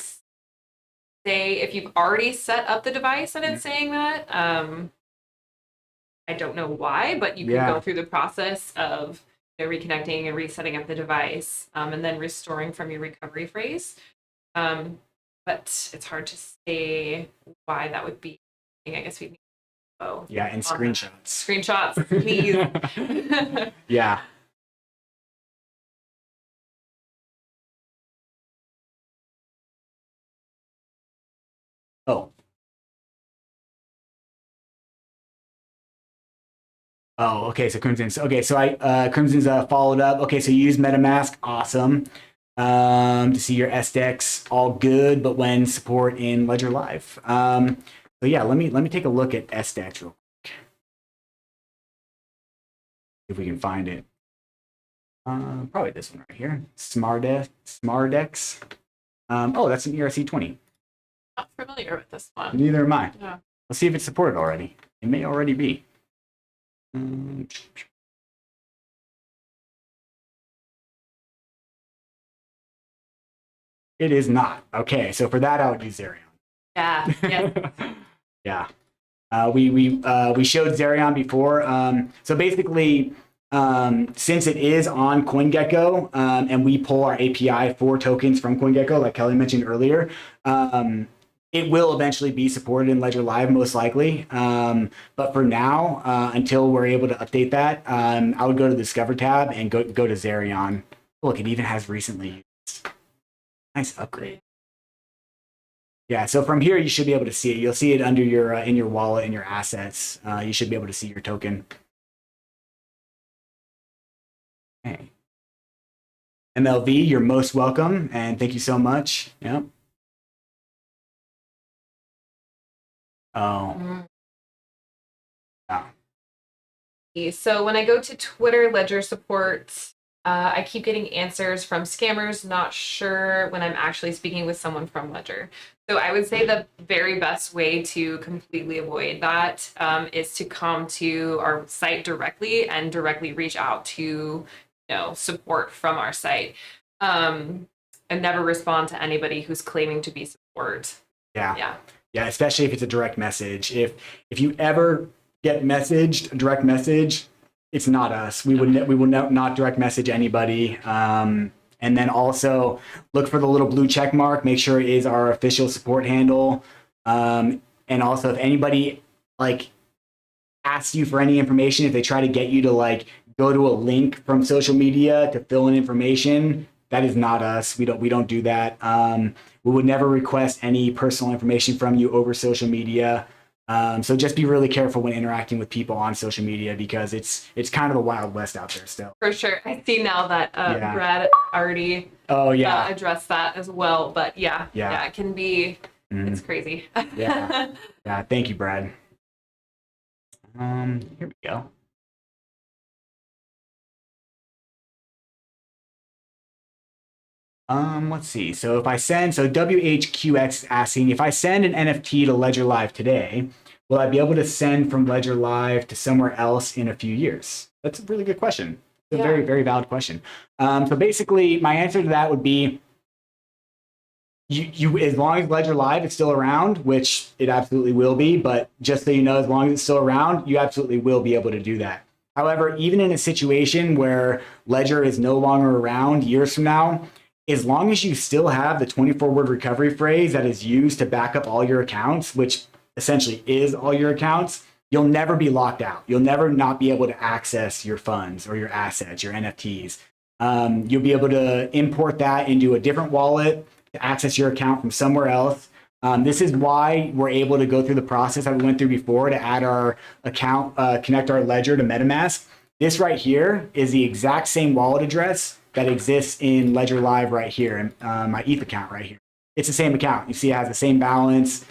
say if you've already set up the device and it's saying that, I don't know why, but you can go through the process of reconnecting and resetting up the device and then restoring from your recovery phrase. But it's hard to say why that would be. I guess we need yeah, and screenshots. Screenshots, please. Yeah. Oh. Oh, okay. So Crimson's okay. So Crimson's followed up. Okay, so you use MetaMask, awesome. To see your SDEX, all good, but when support in Ledger Live. So yeah, let me take a look at SDEX real quick. If we can find it. Probably this one right here. Smardex. Oh, that's an ERC20. Not familiar with this one. Neither am I. Yeah. Let's see if it's supported already. It may already be. It is not. Okay, so for that, I would use Zerion. Yeah. Yeah. We showed Zerion before. So basically, since it is on CoinGecko and we pull our API for tokens from CoinGecko, like Kelly mentioned earlier, it will eventually be supported in Ledger Live, most likely. But for now, until we're able to update that, I would go to the Discover tab and go to Zerion. Look, it even has recently used. Nice upgrade. Yeah, so from here, you should be able to see it. You'll see it under your in your wallet, in your assets. You should be able to see your token. Okay. MLV, you're most welcome, and thank you so much. Yep. Oh. Yeah. So when I go to Twitter Ledger support, I keep getting answers from scammers, not sure when I'm actually speaking with someone from Ledger. So I would say the very best way to completely avoid that is to come to our site directly and directly reach out to, support from our site, and never respond to anybody who's claiming to be support. Yeah. Yeah. Yeah, especially if it's a direct message. If you ever get messaged a direct message, it's not us. We will not direct message anybody. And then also look for the little blue check mark. Make sure it is our official support handle. And also, if anybody like asks you for any information, if they try to get you to like go to a link from social media to fill in information, that is not us. We don't do that. We would never request any personal information from you over social media. So just be really careful when interacting with people on social media because it's kind of the Wild West out there still. For sure. I see now that Yeah. Brad already Oh yeah. addressed that as well. But yeah, it can be, it's crazy. Yeah. Yeah. Thank you, Brad. Here we go. Let's see. So if I send, so WHQX is asking if I send an NFT to Ledger Live today, will I be able to send from Ledger Live to somewhere else in a few years? That's a really good question. It's a very, very valid question. So basically, my answer to that would be you as long as Ledger Live is still around, which it absolutely will be, but just so you know, as long as it's still around, you absolutely will be able to do that. However, even in a situation where Ledger is no longer around years from now, as long as you still have the 24-word recovery phrase that is used to back up all your accounts, which essentially is all your accounts, you'll never be locked out. You'll never not be able to access your funds or your assets, your NFTs. You'll be able to import that into a different wallet to access your account from somewhere else. This is why we're able to go through the process that we went through before to add our account, connect our ledger to MetaMask. This right here is the exact same wallet address that exists in Ledger Live right here, in my ETH account right here. It's the same account. You see it has the same balance,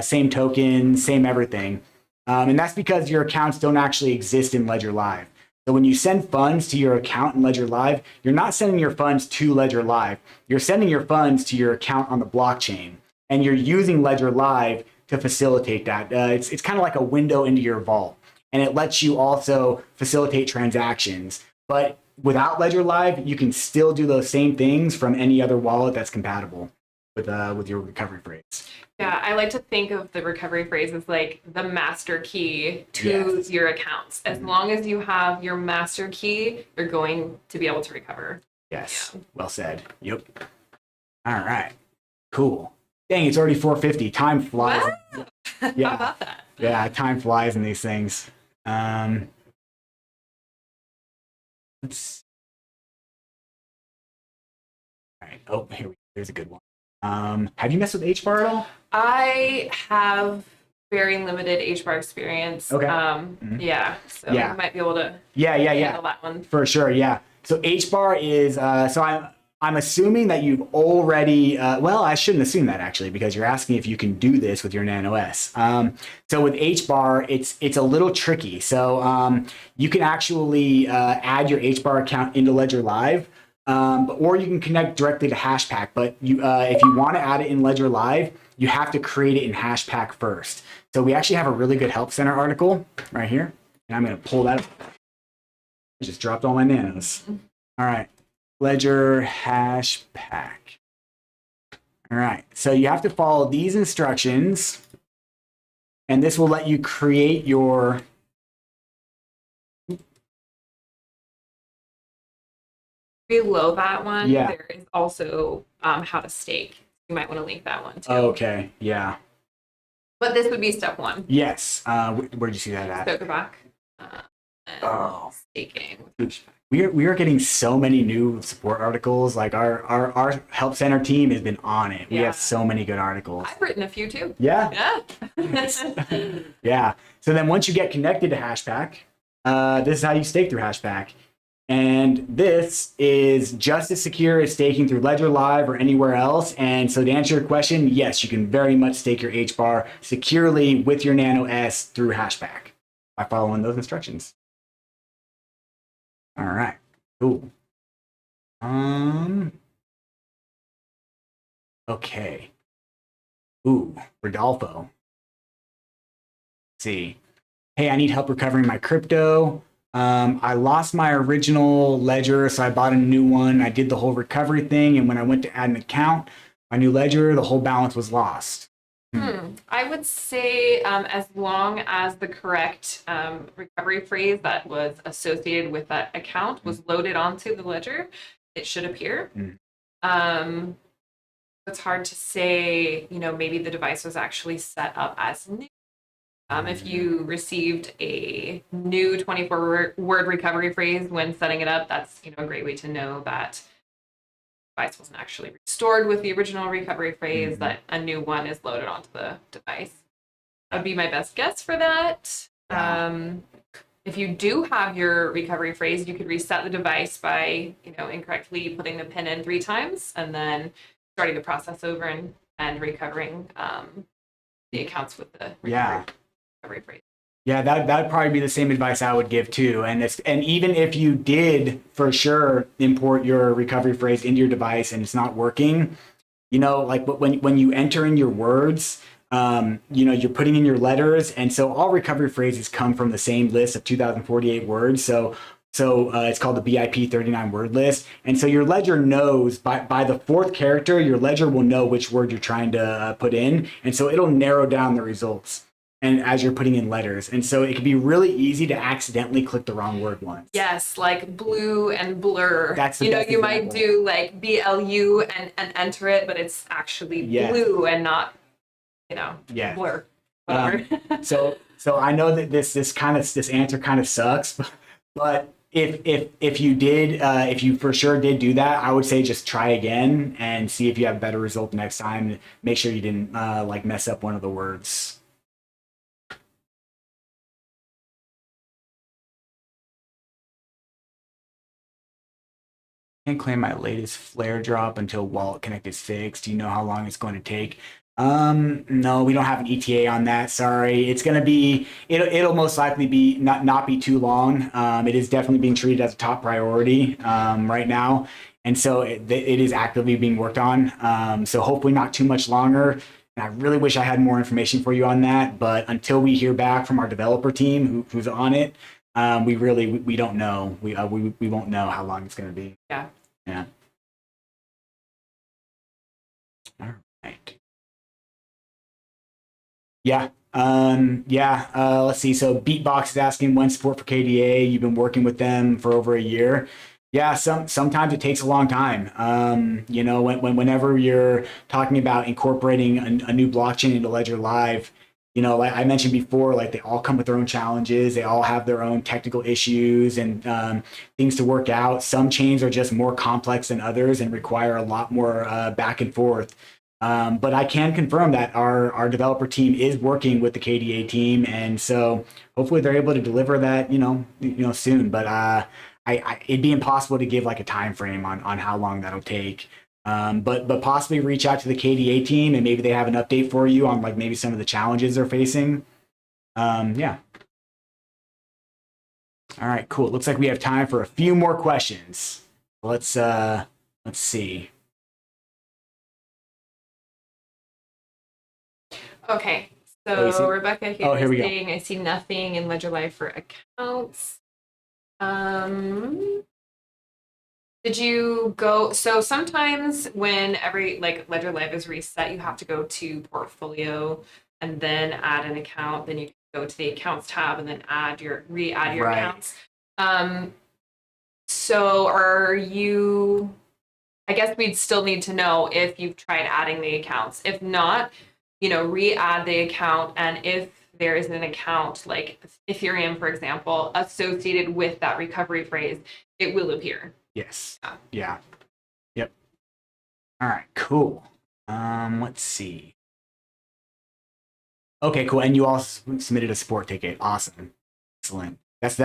same token, same everything. And that's because your accounts don't actually exist in Ledger Live. So when you send funds to your account in Ledger Live, you're not sending your funds to Ledger Live. You're sending your funds to your account on the blockchain. And you're using Ledger Live to facilitate that. It's kind of like a window into your vault. And it lets you also facilitate transactions. But without Ledger Live, you can still do those same things from any other wallet that's compatible with your recovery phrase. Yeah, I like to think of the recovery phrase as like the master key to your accounts. As long as you have your master key, you're going to be able to recover. Yes, well said. Yep. All right, cool. Dang, it's already 4:50. Time flies. Wow. Yeah. How about that? Yeah, time flies in these things. Let's. All right. Oh, here's a good one. Have you messed with HBAR at all? I have very limited HBAR experience. Okay. Yeah. So Yeah. I might be able to Yeah. handle that one. For sure. Yeah. So HBAR is so I'm assuming that you've already well, I shouldn't assume that actually because you're asking if you can do this with your Nano S. So with HBAR, it's a little tricky. So you can actually add your HBAR account into Ledger Live. Or you can connect directly to Hashpack. But if you want to add it in Ledger Live, you have to create it in Hashpack first. So we actually have a really good Help Center article right here. And I'm going to pull that up. I just dropped all my nanos. All right. Ledger Hashpack. All right. So you have to follow these instructions. And this will let you create your... Below that one, Yeah. there is also how to stake. You might want to link that one too. Okay. Yeah. But this would be step one. Yes. Where'd you see that at? So go back. Oh. Staking. We are getting so many new support articles. Like our help center team has been on it. We Yeah. have so many good articles. I've written a few too. Yeah. Yeah. Yeah. So then once you get connected to Hashpack, this is how you stake through Hashpack. And this is just as secure as staking through Ledger Live or anywhere else. And so to answer your question, yes, you can very much stake your HBAR securely with your Nano S through Hashpack by following those instructions. All right, cool. Okay. Ooh, Rodolfo. Let's see. Hey, I need help recovering my crypto. I lost my original ledger, so I bought a new one. I did the whole recovery thing, and when I went to add an account, my new ledger, the whole balance was lost. I would say as long as the correct recovery phrase that was associated with that account was loaded onto the ledger, it should appear. Mm. It's hard to say, maybe the device was actually set up as new. If you received a new 24-word recovery phrase when setting it up, that's a great way to know that device wasn't actually restored with the original recovery phrase, that a new one is loaded onto the device. That would be my best guess for that. Yeah. If you do have your recovery phrase, you could reset the device by, incorrectly putting the pin in 3 times and then starting the process over and recovering the accounts with the recovery phrase. Yeah, that'd probably be the same advice I would give too. And even if you did for sure import your recovery phrase into your device and it's not working, like when you enter in your words, you're putting in your letters, and so all recovery phrases come from the same list of 2048 words. So it's called the BIP 39 word list. And so your ledger knows by the 4th character, your ledger will know which word you're trying to put in. And so it'll narrow down the results and as you're putting in letters. And so it can be really easy to accidentally click the wrong word once. Yes, like blue and blur. That's the best you example. might do like BLU and enter it, but it's actually blue and not, blur. Whatever. So I know that this answer kind of sucks, but if you for sure did do that, I would say just try again and see if you have a better result next time. Make sure you didn't mess up one of the words. Can't claim my latest flare drop until wallet connect is fixed. Do you know how long it's going to take? No, we don't have an ETA on that. Sorry. It's going to be, it'll most likely be not be too long. It is definitely being treated as a top priority right now. And so it is actively being worked on. So hopefully not too much longer. And I really wish I had more information for you on that, but until we hear back from our developer team who's on it, we don't know. We won't know how long it's going to be. Yeah. Yeah. All right. Yeah. Let's see. So Beatbox is asking when support for KDA. You've been working with them for over a year. Yeah, sometimes it takes a long time. Whenever you're talking about incorporating a new blockchain into Ledger Live, like I mentioned before, like they all come with their own challenges. They all have their own technical issues and things to work out. Some chains are just more complex than others and require a lot more back and forth. But I can confirm that our developer team is working with the KDA team, and so hopefully they're able to deliver that, soon. But it'd be impossible to give like a time frame on how long that'll take. But possibly reach out to the KDA team and maybe they have an update for you on like maybe some of the challenges they're facing. Yeah. All right, cool. It looks like we have time for a few more questions. Let's see. Okay, so Rebecca here is saying, go. I see nothing in Ledger Live for accounts. Did you go? So sometimes when Ledger Live is reset, you have to go to portfolio and then add an account. Then you go to the accounts tab and then re-add your accounts. So are you? I guess we'd still need to know if you've tried adding the accounts. If not, re-add the account, and if there is an account like Ethereum, for example, associated with that recovery phrase, it will appear. Yes. Yeah. Yep. All right, cool. Let's see. Okay, cool. And you also submitted a support ticket. Awesome. Excellent. That's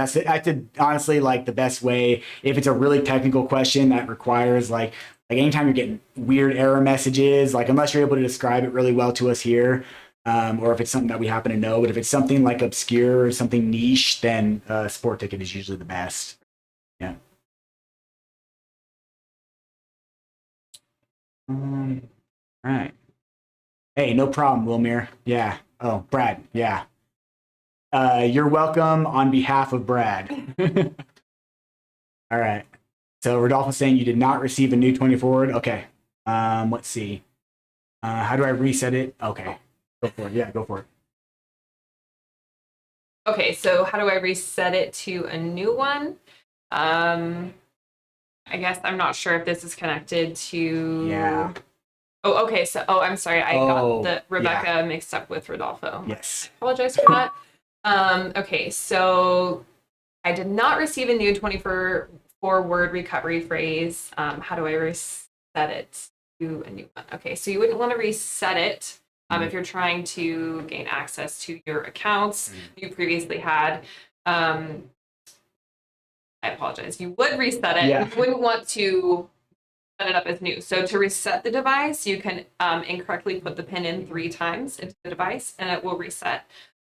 honestly like the best way. If it's a really technical question that requires like anytime you're getting weird error messages, like unless you're able to describe it really well to us here, or if it's something that we happen to know, but if it's something like obscure or something niche, then support ticket is usually the best. Yeah. All right. Hey, no problem, Wilmir. Yeah. Oh, Brad. Yeah. You're welcome on behalf of Brad. All right. So Rodolfo's saying you did not receive a new 20 forward. Okay. Let's see. How do I reset it? Okay. Go for it. Yeah, go for it. Okay, so how do I reset it to a new one? I guess I'm not sure if this is connected to. Yeah. Oh, okay. So, I'm sorry. I Oh, got the Rebecca yeah. mixed up with Rodolfo. Yes. I apologize for that. Okay, so I did not receive a new 24 word recovery phrase. How do I reset it to a new one? Okay, so you wouldn't want to reset it if you're trying to gain access to your accounts you previously had. I apologize. You would reset it. Yeah. You wouldn't want to set it up as new. So to reset the device, you can incorrectly put the pin in 3 times into the device, and it will reset.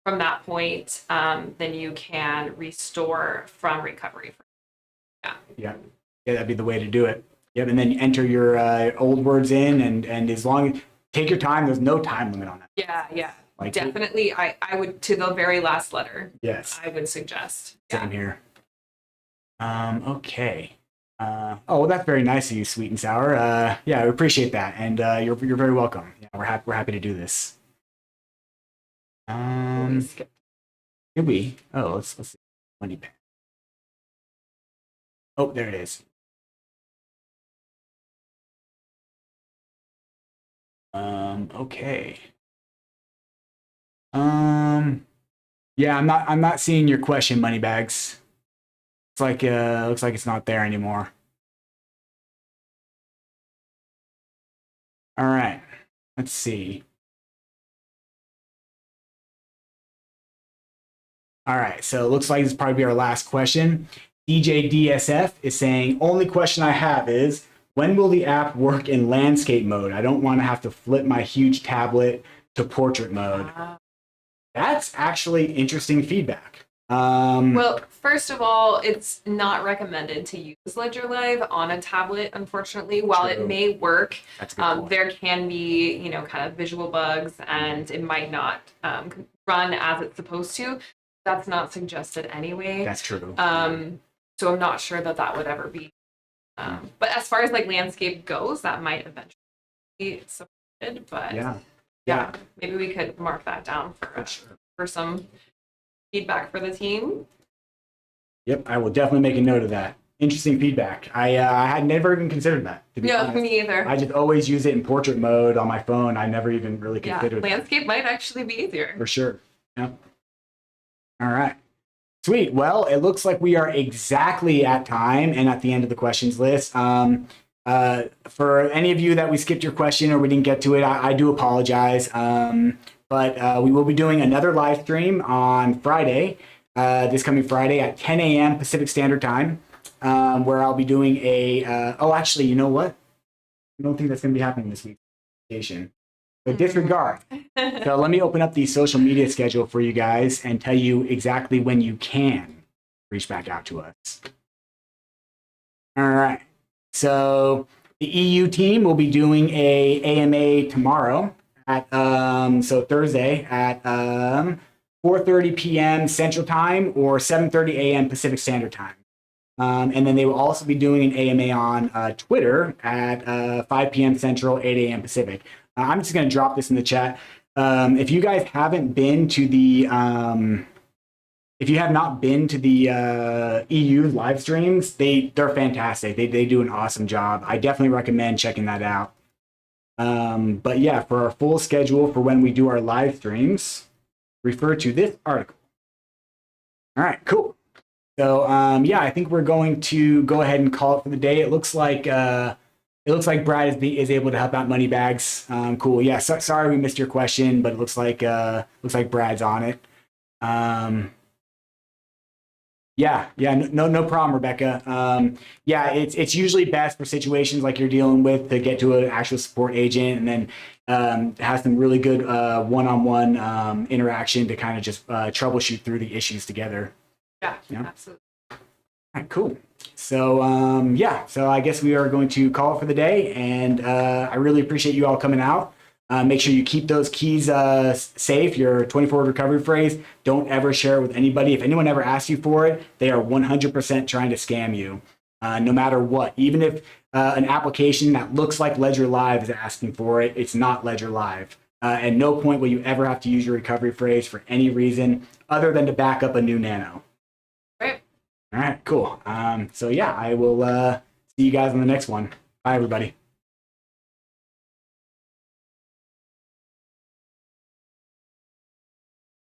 From that point, then you can restore from recovery. Yeah. Yeah, that'd be the way to do it. Yep, and then you enter your old words in, and as long as take your time, there's no time limit on that. Yeah. Like, Definitely, I would to the very last letter. Yes. I would suggest. Same here. Okay. Oh, well, that's very nice of you, Sweet and Sour. Yeah, we appreciate that, and you're very welcome. Yeah, we're happy to do this. Did we? Oh, let's see. Money back. Oh, there it is. Okay. Yeah, I'm not seeing your question, Moneybags. It's like looks like it's not there anymore. All right. Let's see. All right, so it looks like this will probably be our last question. DJ DSF is saying, only question I have is, when will the app work in landscape mode? I don't want to have to flip my huge tablet to portrait mode. That's actually interesting feedback. Well, first of all, it's not recommended to use Ledger Live on a tablet, unfortunately. While it may work, there can be, kind of visual bugs, and it might not run as it's supposed to. That's not suggested anyway. That's true. So I'm not sure that would ever be. But as far as like landscape goes, that might eventually be supported. But yeah, maybe we could mark that down for some feedback for the team. Yep, I will definitely make a note of that. Interesting feedback. I had never even considered that, to be honest. Me either. I just always use it in portrait mode on my phone. I never even really considered landscape might actually be easier. For sure. Yep. All right. Sweet. Well, it looks like we are exactly at time and at the end of the questions list. For any of you that we skipped your question or we didn't get to it, I do apologize. But we will be doing another live stream on Friday, this coming Friday at 10 a.m. Pacific Standard Time, where I'll be doing actually, you know what? I don't think that's going to be happening this week. But disregard. So let me open up the social media schedule for you guys and tell you exactly when you can reach back out to us. All right. So the EU team will be doing a AMA tomorrow at Thursday at 4:30 p.m. Central Time or 7:30 a.m. Pacific Standard Time. And then they will also be doing an AMA on Twitter at 5 p.m. Central, 8 a.m. Pacific. I'm just going to drop this in the chat. If you guys haven't been to the, if you have not been to the EU live streams, they're fantastic. They do an awesome job. I definitely recommend checking that out. But yeah, for our full schedule for when we do our live streams, refer to this article. All right, cool. So yeah, I think we're going to go ahead and call it for the day. It looks like Brad is able to help out Moneybags. Cool. Yeah. Sorry we missed your question, but it looks like Brad's on it. Yeah. No problem, Rebecca. Yeah, it's usually best for situations like you're dealing with to get to an actual support agent and then have some really good one-on-one interaction to kind of just troubleshoot through the issues together. Yeah. Absolutely. All right, cool. So yeah, so I guess we are going to call it for the day, and I really appreciate you all coming out. Make sure you keep those keys safe, your 24 recovery phrase. Don't ever share it with anybody. If anyone ever asks you for it, they are 100% trying to scam you, no matter what. Even if an application that looks like Ledger Live is asking for it, it's not Ledger Live. At no point will you ever have to use your recovery phrase for any reason other than to back up a new Nano. Great. All right, cool. So yeah, I will see you guys on the next one. Bye, everybody.